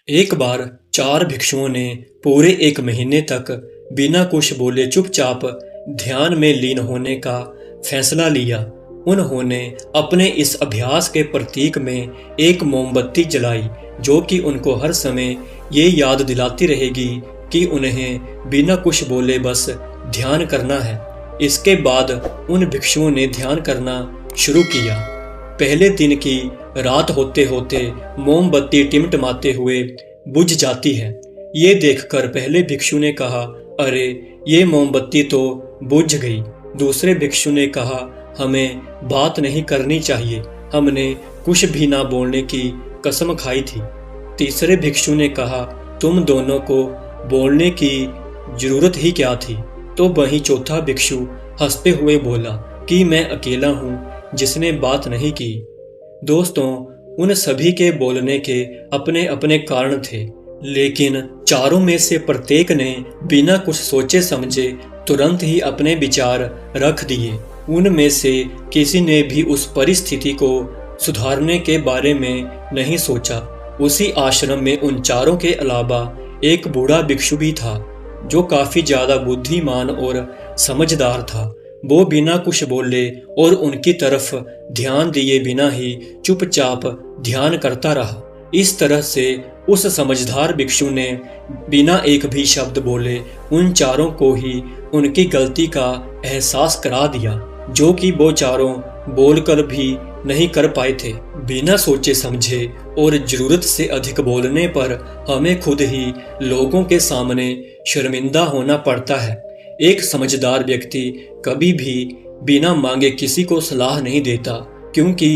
एक बार 4 भिक्षुओं ने पूरे 1 महीने तक बिना कुछ बोले चुपचाप ध्यान में लीन होने का फैसला लिया। उन्होंने अपने इस अभ्यास के प्रतीक में एक मोमबत्ती जलाई, जो कि उनको हर समय ये याद दिलाती रहेगी कि उन्हें बिना कुछ बोले बस ध्यान करना है। इसके बाद उन भिक्षुओं ने ध्यान करना शुरू किया। पहले दिन की रात होते होते मोमबत्ती टिमटिमाते हुए बुझ जाती है। ये देखकर पहले भिक्षु ने कहा, अरे ये मोमबत्ती तो बुझ गई। दूसरे भिक्षु ने कहा, हमें बात नहीं करनी चाहिए, हमने कुछ भी ना बोलने की कसम खाई थी। तीसरे भिक्षु ने कहा, तुम दोनों को बोलने की जरूरत ही क्या थी। तो वहीं चौथा भिक्षु हंसते हुए बोला कि मैं अकेला हूँ जिसने बात नहीं की। दोस्तों, उन सभी के बोलने के अपने अपने कारण थे, लेकिन चारों में से प्रत्येक ने बिना कुछ सोचे समझे तुरंत ही अपने विचार रख दिए। उनमें से किसी ने भी उस परिस्थिति को सुधारने के बारे में नहीं सोचा। उसी आश्रम में उन चारों के अलावा एक बूढ़ा भिक्षु भी था, जो काफी ज्यादा बुद्धिमान और समझदार था। वो बिना कुछ बोले और उनकी तरफ ध्यान दिए बिना ही चुपचाप ध्यान करता रहा। इस तरह से उस समझदार भिक्षु ने बिना एक भी शब्द बोले उन चारों को ही उनकी गलती का एहसास करा दिया, जो कि वो चारों बोलकर भी नहीं कर पाए थे। बिना सोचे समझे और जरूरत से अधिक बोलने पर हमें खुद ही लोगों के सामने शर्मिंदा होना पड़ता है। एक समझदार व्यक्ति कभी भी बिना मांगे किसी को सलाह नहीं देता, क्योंकि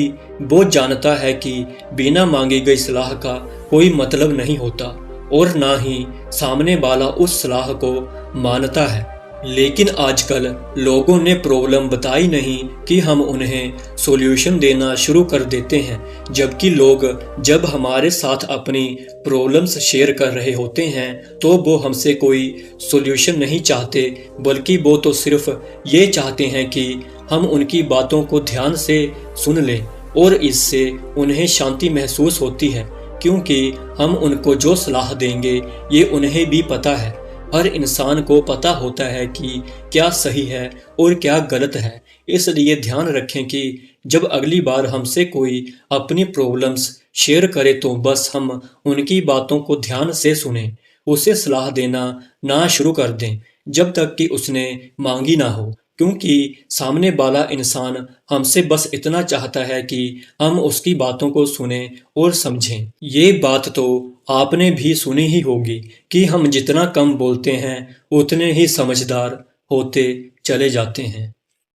वो जानता है कि बिना मांगी गई सलाह का कोई मतलब नहीं होता और ना ही सामने वाला उस सलाह को मानता है। लेकिन आजकल लोगों ने प्रॉब्लम बताई नहीं कि हम उन्हें सॉल्यूशन देना शुरू कर देते हैं, जबकि लोग जब हमारे साथ अपनी प्रॉब्लम्स शेयर कर रहे होते हैं तो वो हमसे कोई सॉल्यूशन नहीं चाहते, बल्कि वो तो सिर्फ ये चाहते हैं कि हम उनकी बातों को ध्यान से सुन लें, और इससे उन्हें शांति महसूस होती है, क्योंकि हम उनको जो सलाह देंगे ये उन्हें भी पता है। हर इंसान को पता होता है कि क्या सही है और क्या गलत है। इसलिए ध्यान रखें कि जब अगली बार हमसे कोई अपनी प्रॉब्लम्स शेयर करे तो बस हम उनकी बातों को ध्यान से सुनें, उसे सलाह देना ना शुरू कर दें जब तक कि उसने मांगी ना हो, क्योंकि सामने वाला इंसान हमसे बस इतना चाहता है कि हम उसकी बातों को सुनें और समझें। ये बात तो आपने भी सुनी ही होगी कि हम जितना कम बोलते हैं उतने ही समझदार होते चले जाते हैं।